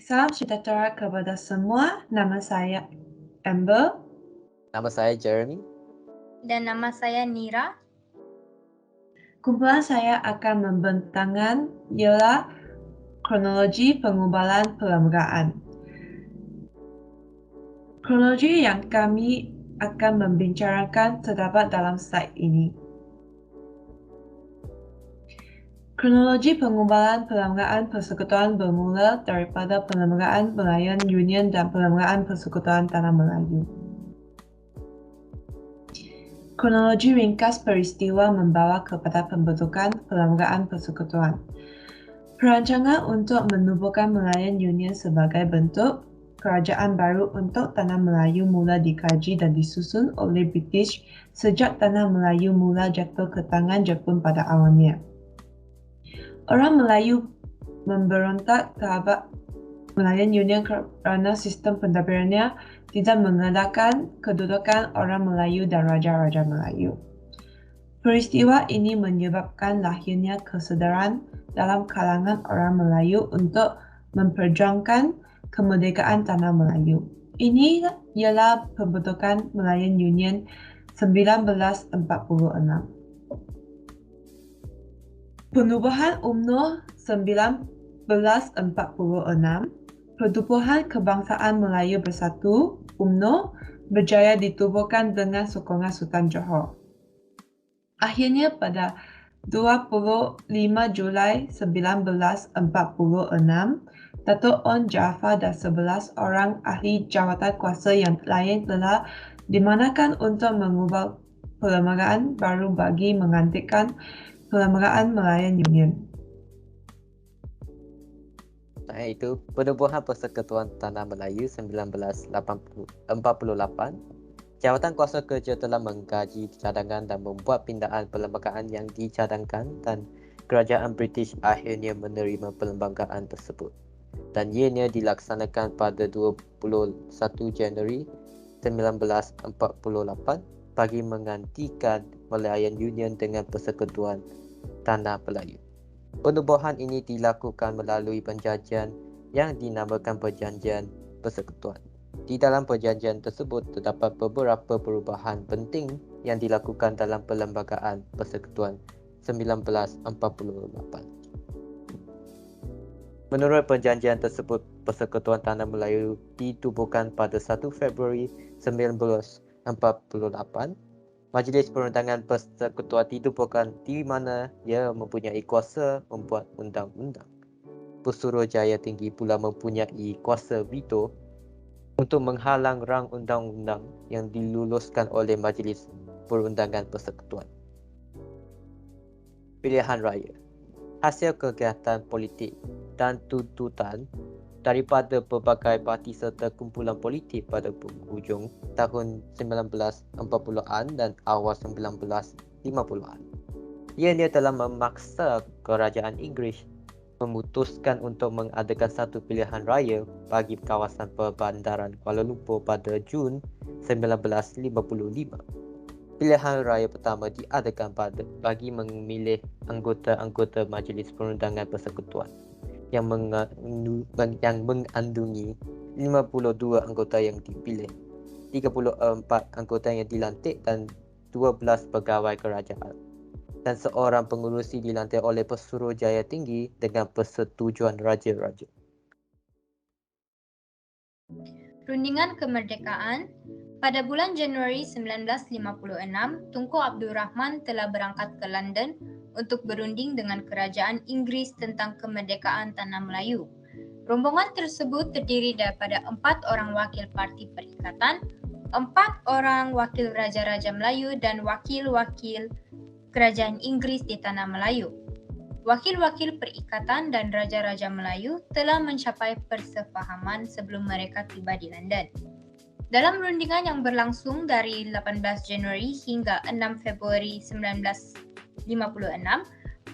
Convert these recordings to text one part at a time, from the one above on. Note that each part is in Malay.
Salam sejahtera kepada semua. Nama saya Amber. Nama saya Jeremy. Dan nama saya Nira. Kumpulan saya akan membentangkan ialah kronologi pengubahan perlembagaan. Kronologi yang kami akan membicarakan terdapat dalam slide ini. Kronologi pengubahan perlembagaan persekutuan bermula daripada perlembagaan Melayan Union dan perlembagaan Persekutuan Tanah Melayu. Kronologi ringkas peristiwa membawa kepada pembentukan perlembagaan persekutuan. Perancangan untuk menubuhkan Melayan Union sebagai bentuk kerajaan baru untuk Tanah Melayu mula dikaji dan disusun oleh British sejak Tanah Melayu mula jatuh ke tangan Jepun pada awalnya. Orang Melayu memberontak terhadap Melayan Union kerana sistem pentadbirannya tidak mengedahkan kedudukan orang Melayu dan raja-raja Melayu. Peristiwa ini menyebabkan lahirnya kesedaran dalam kalangan orang Melayu untuk memperjuangkan kemerdekaan Tanah Melayu. Ini ialah pembentukan Melayan Union 1946. Penubuhan UMNO 1946, Pertubuhan Kebangsaan Melayu Bersatu UMNO berjaya ditubuhkan dengan sokongan Sultan Johor. Akhirnya pada 25 Julai 1946, Datuk On Jaafar dan 11 orang ahli jawatan kuasa yang lain telah dimanakan untuk mengubah perlembagaan baru bagi menggantikan perlembagaan Melayan Union. Iaitu Penubuhan Persekutuan Tanah Melayu 1948. Jawatan Kuasa Kerja telah mengkaji cadangan dan membuat pindaan perlembagaan yang dicadangkan dan kerajaan British akhirnya menerima perlembagaan tersebut. Dan ianya dilaksanakan pada 21 Januari 1948 bagi menggantikan Melayan Union dengan Persekutuan Tanah Melayu. Penubuhan ini dilakukan melalui perjanjian yang dinamakan Perjanjian Persekutuan. Di dalam perjanjian tersebut terdapat beberapa perubahan penting yang dilakukan dalam perlembagaan Persekutuan 1948. Menurut perjanjian tersebut, Persekutuan Tanah Melayu ditubuhkan pada 1 Februari 1948. Majlis Perundangan Persekutuan ditubuhkan di mana ia mempunyai kuasa membuat undang-undang. Pesuruhjaya Tinggi pula mempunyai kuasa veto untuk menghalang rang undang-undang yang diluluskan oleh Majlis Perundangan Persekutuan. Pilihan Raya. Hasil kegiatan politik dan tuntutan daripada pelbagai parti serta kumpulan politik pada penghujung tahun 1940-an dan awal 1950-an. Ianya telah memaksa kerajaan Inggeris memutuskan untuk mengadakan satu pilihan raya bagi kawasan perbandaran Kuala Lumpur pada Jun 1955. Pilihan raya pertama diadakan bagi memilih anggota-anggota Majlis Perundangan Persekutuan yang mengandungi 52 anggota yang dipilih, 34 anggota yang dilantik dan 12 pegawai kerajaan. Dan seorang pengurusi dilantik oleh Pesuruhjaya Tinggi dengan persetujuan raja-raja. Rundingan Kemerdekaan. Pada bulan Januari 1956, Tunku Abdul Rahman telah berangkat ke London untuk berunding dengan kerajaan Inggeris tentang kemerdekaan Tanah Melayu. Rombongan tersebut terdiri daripada 4 orang wakil Parti Perikatan, 4 orang wakil Raja-Raja Melayu dan wakil-wakil Kerajaan Inggeris di Tanah Melayu. Wakil-wakil Perikatan dan Raja-Raja Melayu telah mencapai persefahaman sebelum mereka tiba di London. Dalam rundingan yang berlangsung dari 18 Januari hingga 6 Februari 1956,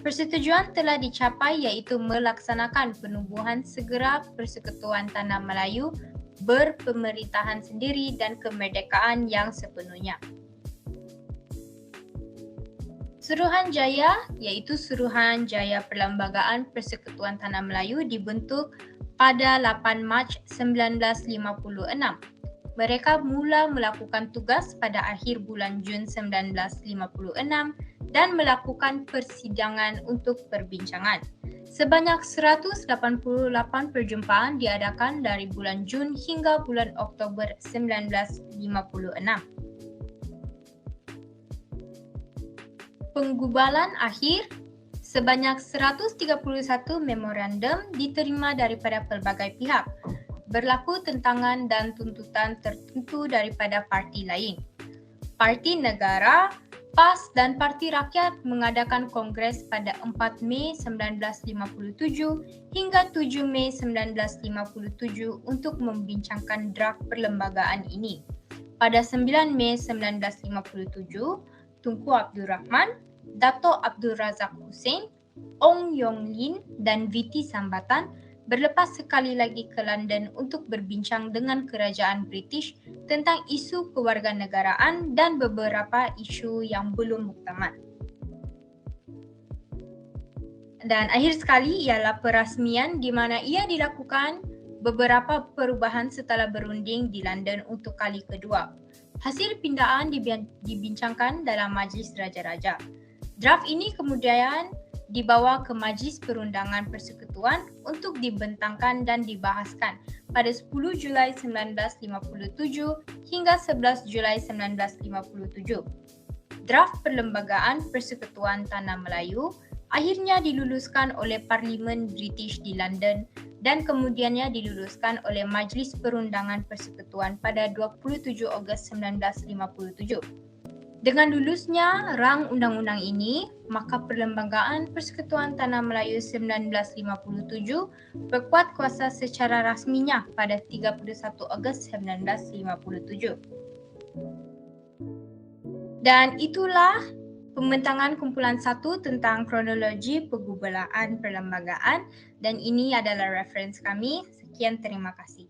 persetujuan telah dicapai iaitu melaksanakan penubuhan segera Persekutuan Tanah Melayu berpemerintahan sendiri dan kemerdekaan yang sepenuhnya. Suruhanjaya iaitu Suruhanjaya Perlembagaan Persekutuan Tanah Melayu dibentuk pada 8 Mac 1956. Mereka mula melakukan tugas pada akhir bulan Jun 1956 dan melakukan persidangan untuk perbincangan. Sebanyak 188 perjumpaan diadakan dari bulan Jun hingga bulan Oktober 1956. Penggubalan akhir, sebanyak 131 memorandum diterima daripada pelbagai pihak, berlaku tentangan dan tuntutan tertentu daripada parti lain. Parti Negara, PAS dan Parti Rakyat mengadakan kongres pada 4 Mei 1957 hingga 7 Mei 1957 untuk membincangkan draft perlembagaan ini. Pada 9 Mei 1957, Tunku Abdul Rahman, Dato' Abdul Razak Hussein, Ong Yong Lin dan Viti Sambatan berlepas sekali lagi ke London untuk berbincang dengan kerajaan British tentang isu kewarganegaraan dan beberapa isu yang belum muktamad. Dan akhir sekali ialah perasmian di mana ia dilakukan beberapa perubahan setelah berunding di London untuk kali kedua. Hasil pindaan dibincangkan dalam Majlis Raja-Raja. Draft ini kemudian dibawa ke Majlis Perundangan Persekutuan untuk dibentangkan dan dibahaskan pada 10 Julai 1957 hingga 11 Julai 1957. Draft Perlembagaan Persekutuan Tanah Melayu akhirnya diluluskan oleh Parlimen British di London dan kemudiannya diluluskan oleh Majlis Perundangan Persekutuan pada 27 Ogos 1957. Dengan lulusnya rang undang-undang ini, maka Perlembagaan Persekutuan Tanah Melayu 1957 berkuat kuasa secara rasminya pada 31 Ogos 1957. Dan itulah pembentangan kumpulan 1 tentang kronologi pergubalaan perlembagaan dan ini adalah referens kami. Sekian, terima kasih.